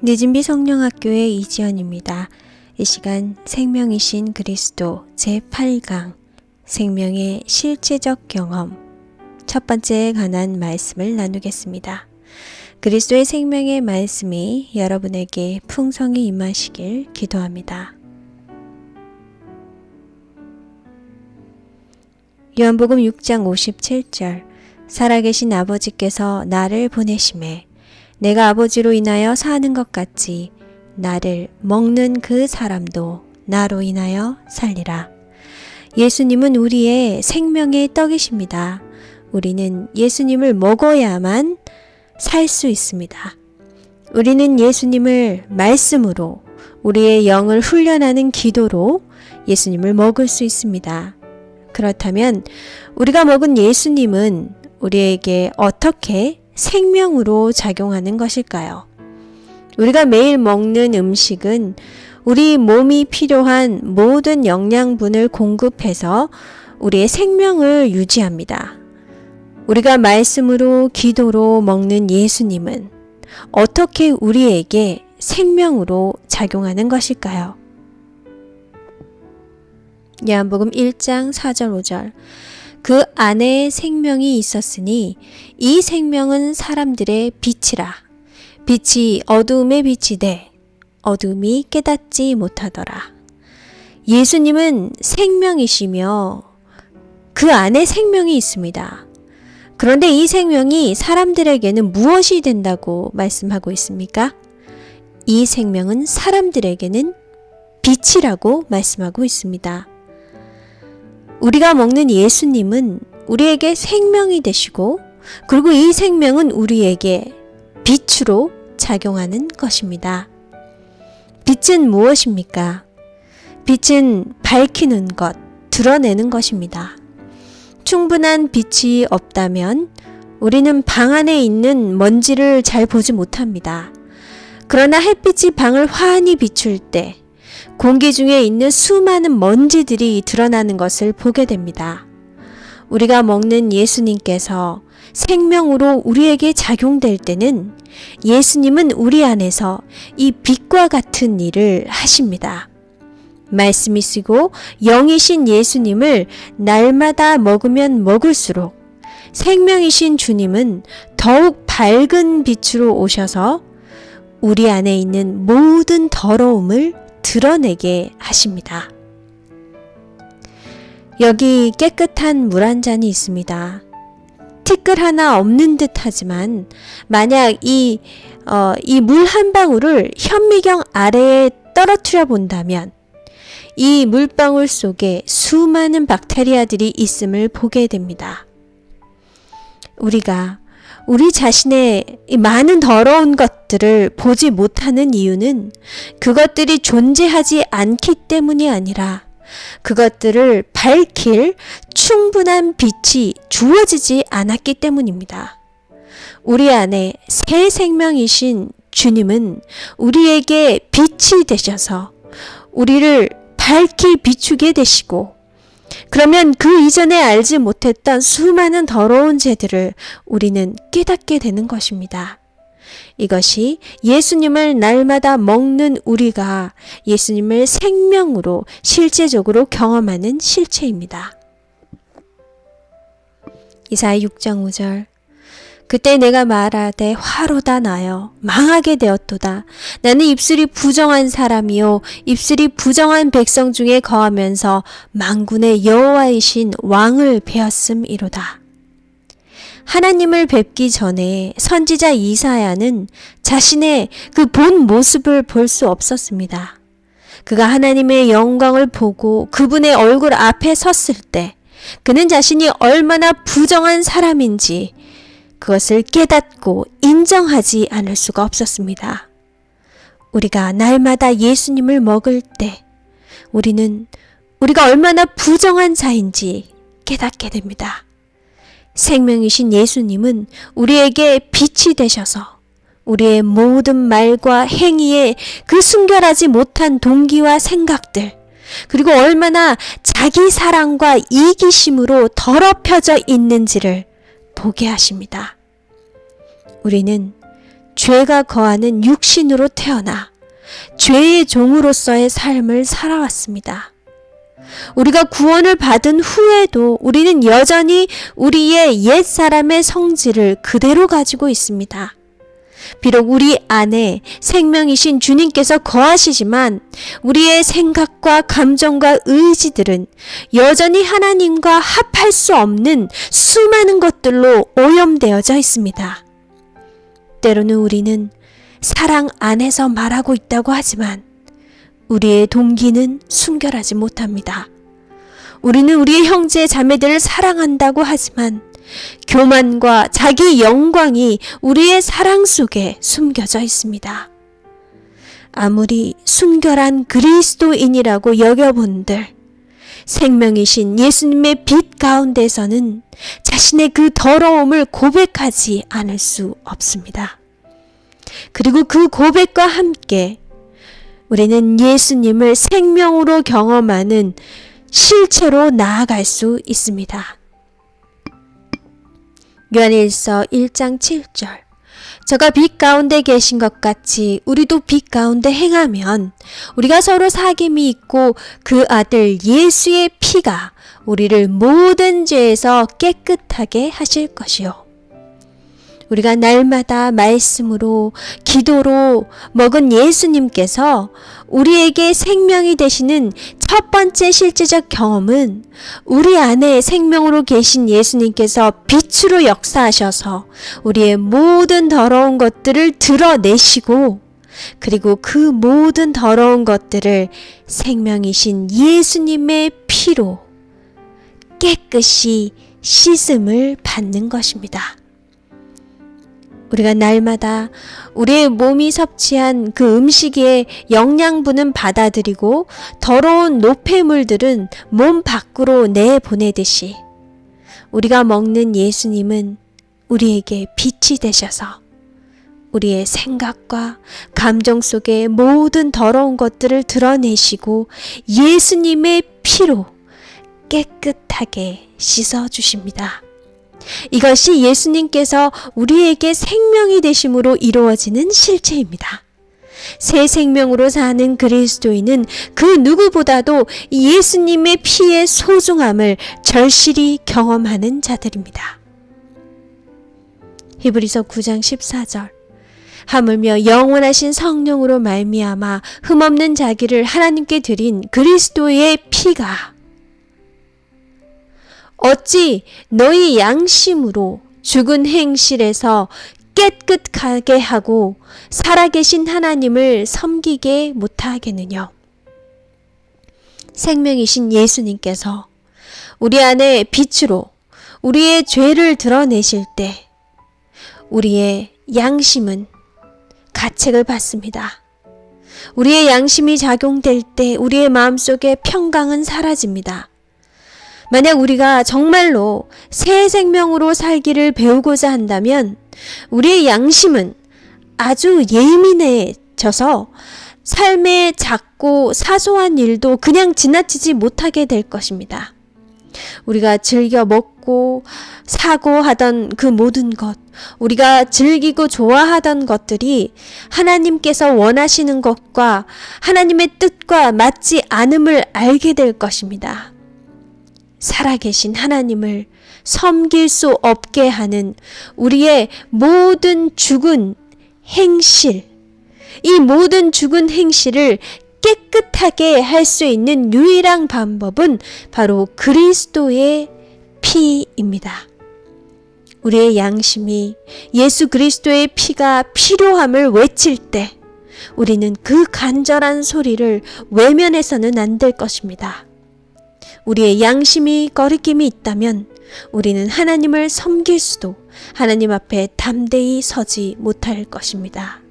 늦은비 성령학교의 이지연입니다. 이 시간 생명이신 그리스도 제8강 생명의 실제적 경험 첫 번째에 관한 말씀을 나누겠습니다. 그리스도의 생명의 말씀이 여러분에게 풍성히 임하시길 기도합니다. 요한복음 6장 57절 살아계신 아버지께서 나를 보내심에 내가 아버지로 인하여 사는 것 같이 나를 먹는 그 사람도 나로 인하여 살리라. 예수님은 우리의 생명의 떡이십니다. 우리는 예수님을 먹어야만 살 수 있습니다. 우리는 예수님을 말씀으로 우리의 영을 훈련하는 기도로 예수님을 먹을 수 있습니다. 그렇다면 우리가 먹은 예수님은 우리에게 어떻게 생명으로 작용하는 것일까요? 우리가 매일 먹는 음식은 우리 몸이 필요한 모든 영양분을 공급해서 우리의 생명을 유지합니다. 우리가 말씀으로 기도로 먹는 예수님은 어떻게 우리에게 생명으로 작용하는 것일까요? 요한복음 1장 4절 5절 그 안에 생명이 있었으니 이 생명은 사람들의 빛이라. 빛이 어두움에 비치되 어두움이 깨닫지 못하더라. 예수님은 생명이시며 그 안에 생명이 있습니다. 그런데 이 생명이 사람들에게는 무엇이 된다고 말씀하고 있습니까? 이 생명은 사람들에게는 빛이라고 말씀하고 있습니다. 우리가 먹는 예수님은 우리에게 생명이 되시고 그리고 이 생명은 우리에게 빛으로 작용하는 것입니다. 빛은 무엇입니까? 빛은 밝히는 것, 드러내는 것입니다. 충분한 빛이 없다면 우리는 방 안에 있는 먼지를 잘 보지 못합니다. 그러나 햇빛이 방을 환히 비출 때 공기 중에 있는 수많은 먼지들이 드러나는 것을 보게 됩니다. 우리가 먹는 예수님께서 생명으로 우리에게 작용될 때는 예수님은 우리 안에서 이 빛과 같은 일을 하십니다. 말씀이시고 영이신 예수님을 날마다 먹으면 먹을수록 생명이신 주님은 더욱 밝은 빛으로 오셔서 우리 안에 있는 모든 더러움을 드러내게 하십니다. 여기 깨끗한 물 한 잔이 있습니다. 티끌 하나 없는 듯 하지만 만약 이 물 한 방울을 현미경 아래에 떨어뜨려 본다면 이 물방울 속에 수많은 박테리아들이 있음을 보게 됩니다. 우리가 우리 자신의 많은 더러운 것들을 보지 못하는 이유는 그것들이 존재하지 않기 때문이 아니라 그것들을 밝힐 충분한 빛이 주어지지 않았기 때문입니다. 우리 안에 새 생명이신 주님은 우리에게 빛이 되셔서 우리를 밝히 비추게 되시고 그러면 그 이전에 알지 못했던 수많은 더러운 죄들을 우리는 깨닫게 되는 것입니다. 이것이 예수님을 날마다 먹는 우리가 예수님을 생명으로 실제적으로 경험하는 실체입니다. 이사야 6장 5절 그때 내가 말하되 화로다 나여 망하게 되었도다. 나는 입술이 부정한 사람이요 입술이 부정한 백성 중에 거하면서 만군의 여호와이신 왕을 배었음이로다. 하나님을 뵙기 전에 선지자 이사야는 자신의 그 본 모습을 볼 수 없었습니다. 그가 하나님의 영광을 보고 그분의 얼굴 앞에 섰을 때 그는 자신이 얼마나 부정한 사람인지 그것을 깨닫고 인정하지 않을 수가 없었습니다. 우리가 날마다 예수님을 먹을 때 우리가 얼마나 부정한 자인지 깨닫게 됩니다. 생명이신 예수님은 우리에게 빛이 되셔서 우리의 모든 말과 행위에 그 순결하지 못한 동기와 생각들 그리고 얼마나 자기 사랑과 이기심으로 더럽혀져 있는지를 보게 하십니다. 우리는 죄가 거하는 육신으로 태어나 죄의 종으로서의 삶을 살아왔습니다. 우리가 구원을 받은 후에도 우리는 여전히 우리의 옛사람의 성질을 그대로 가지고 있습니다. 비록 우리 안에 생명이신 주님께서 거하시지만 우리의 생각과 감정과 의지들은 여전히 하나님과 합할 수 없는 수많은 것들로 오염되어져 있습니다. 때로는 우리는 사랑 안에서 말하고 있다고 하지만 우리의 동기는 순결하지 못합니다. 우리는 우리의 형제 자매들을 사랑한다고 하지만 교만과 자기 영광이 우리의 사랑 속에 숨겨져 있습니다. 아무리 순결한 그리스도인이라고 여겨본들 생명이신 예수님의 빛 가운데서는 자신의 그 더러움을 고백하지 않을 수 없습니다. 그리고 그 고백과 함께 우리는 예수님을 생명으로 경험하는 실체로 나아갈 수 있습니다. 요한일서 1장 7절 저가 빛 가운데 계신 것 같이 우리도 빛 가운데 행하면 우리가 서로 사귐이 있고 그 아들 예수의 피가 우리를 모든 죄에서 깨끗하게 하실 것이요. 우리가 날마다 말씀으로 기도로 먹은 예수님께서 우리에게 생명이 되시는 첫 번째 실제적 경험은 우리 안에 생명으로 계신 예수님께서 빛으로 역사하셔서 우리의 모든 더러운 것들을 드러내시고 그리고 그 모든 더러운 것들을 생명이신 예수님의 피로 깨끗이 씻음을 받는 것입니다. 우리가 날마다 우리의 몸이 섭취한 그 음식의 영양분은 받아들이고 더러운 노폐물들은 몸 밖으로 내보내듯이 우리가 먹는 예수님은 우리에게 빛이 되셔서 우리의 생각과 감정 속의 모든 더러운 것들을 드러내시고 예수님의 피로 깨끗하게 씻어주십니다. 이것이 예수님께서 우리에게 생명이 되심으로 이루어지는 실체입니다. 새 생명으로 사는 그리스도인은 그 누구보다도 예수님의 피의 소중함을 절실히 경험하는 자들입니다. 히브리서 9장 14절 하물며 영원하신 성령으로 말미암아 흠없는 자기를 하나님께 드린 그리스도의 피가 어찌 너희 양심으로 죽은 행실에서 깨끗하게 하고 살아계신 하나님을 섬기게 못하겠느냐. 생명이신 예수님께서 우리 안에 빛으로 우리의 죄를 드러내실 때 우리의 양심은 가책을 받습니다. 우리의 양심이 작용될 때 우리의 마음속에 평강은 사라집니다. 만약 우리가 정말로 새 생명으로 살기를 배우고자 한다면 우리의 양심은 아주 예민해져서 삶의 작고 사소한 일도 그냥 지나치지 못하게 될 것입니다. 우리가 즐겨 먹고 사고 하던 그 모든 것, 우리가 즐기고 좋아하던 것들이 하나님께서 원하시는 것과 하나님의 뜻과 맞지 않음을 알게 될 것입니다. 살아계신 하나님을 섬길 수 없게 하는 우리의 모든 죽은 행실, 이 모든 죽은 행실을 깨끗하게 할 수 있는 유일한 방법은 바로 그리스도의 피입니다. 우리의 양심이 예수 그리스도의 피가 필요함을 외칠 때 우리는 그 간절한 소리를 외면해서는 안 될 것입니다. 우리의 양심이 거리낌이 있다면 우리는 하나님을 섬길 수도 하나님 앞에 담대히 서지 못할 것입니다.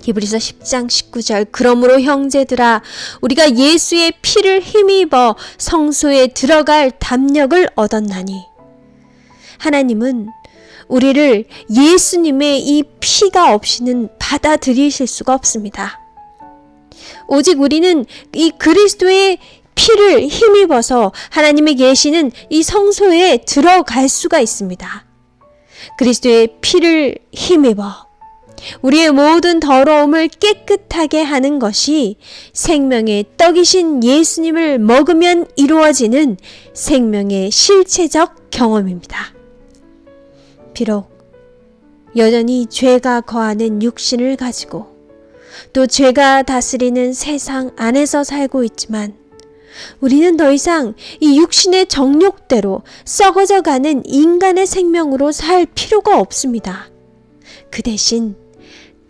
히브리서 10장 19절 그러므로 형제들아 우리가 예수의 피를 힘입어 성소에 들어갈 담력을 얻었나니 하나님은 우리를 예수님의 이 피가 없이는 받아들이실 수가 없습니다. 오직 우리는 이 그리스도의 피를 힘입어서 하나님이 계시는 이 성소에 들어갈 수가 있습니다. 그리스도의 피를 힘입어 우리의 모든 더러움을 깨끗하게 하는 것이 생명의 떡이신 예수님을 먹으면 이루어지는 생명의 실체적 경험입니다. 비록 여전히 죄가 거하는 육신을 가지고 또 죄가 다스리는 세상 안에서 살고 있지만 우리는 더 이상 이 육신의 정욕대로 썩어져가는 인간의 생명으로 살 필요가 없습니다. 그 대신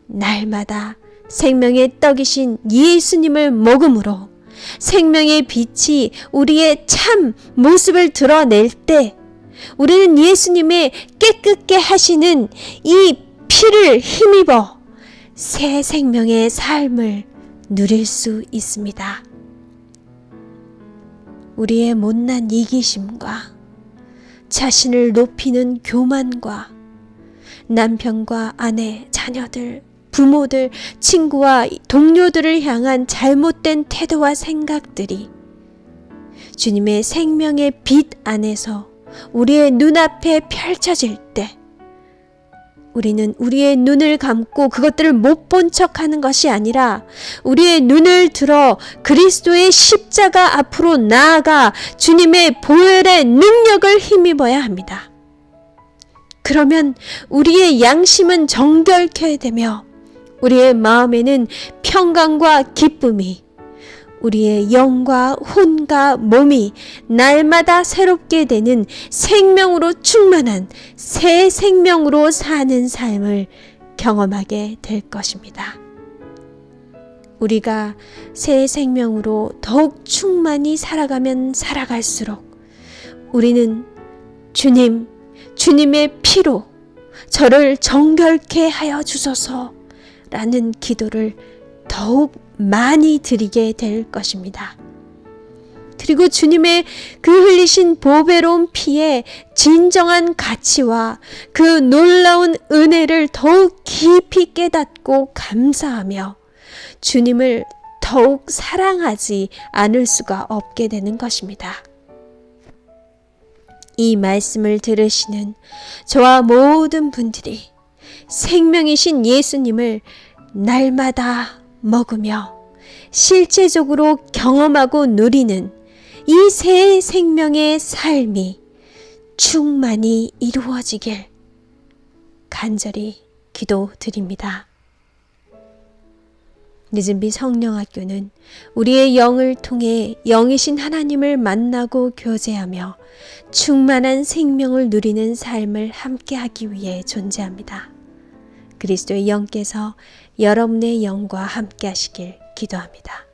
날마다 생명의 떡이신 예수님을 먹음으로 생명의 빛이 우리의 참 모습을 드러낼 때 우리는 예수님의 깨끗게 하시는 이 피를 힘입어 새 생명의 삶을 누릴 수 있습니다. 우리의 못난 이기심과 자신을 높이는 교만과 남편과 아내, 자녀들, 부모들, 친구와 동료들을 향한 잘못된 태도와 생각들이 주님의 생명의 빛 안에서 우리의 눈앞에 펼쳐질 때 우리는 우리의 눈을 감고 그것들을 못 본 척하는 것이 아니라 우리의 눈을 들어 그리스도의 십자가 앞으로 나아가 주님의 보혈의 능력을 힘입어야 합니다. 그러면 우리의 양심은 정결케 되며 우리의 마음에는 평강과 기쁨이 우리의 영과 혼과 몸이 날마다 새롭게 되는 생명으로 충만한 새 생명으로 사는 삶을 경험하게 될 것입니다. 우리가 새 생명으로 더욱 충만히 살아가면 살아갈수록 우리는 주님의 피로 저를 정결케 하여 주소서라는 기도를 더욱 많이 드리게 될 것입니다. 그리고 주님의 그 흘리신 보배로운 피의 진정한 가치와 그 놀라운 은혜를 더욱 깊이 깨닫고 감사하며 주님을 더욱 사랑하지 않을 수가 없게 되는 것입니다. 이 말씀을 들으시는 저와 모든 분들이 생명이신 예수님을 날마다 먹으며 실제적으로 경험하고 누리는 이 새 생명의 삶이 충만히 이루어지길 간절히 기도드립니다. 늦은비 성령학교는 우리의 영을 통해 영이신 하나님을 만나고 교제하며 충만한 생명을 누리는 삶을 함께하기 위해 존재합니다. 그리스도의 영께서 여러분의 영과 함께 하시길 기도합니다.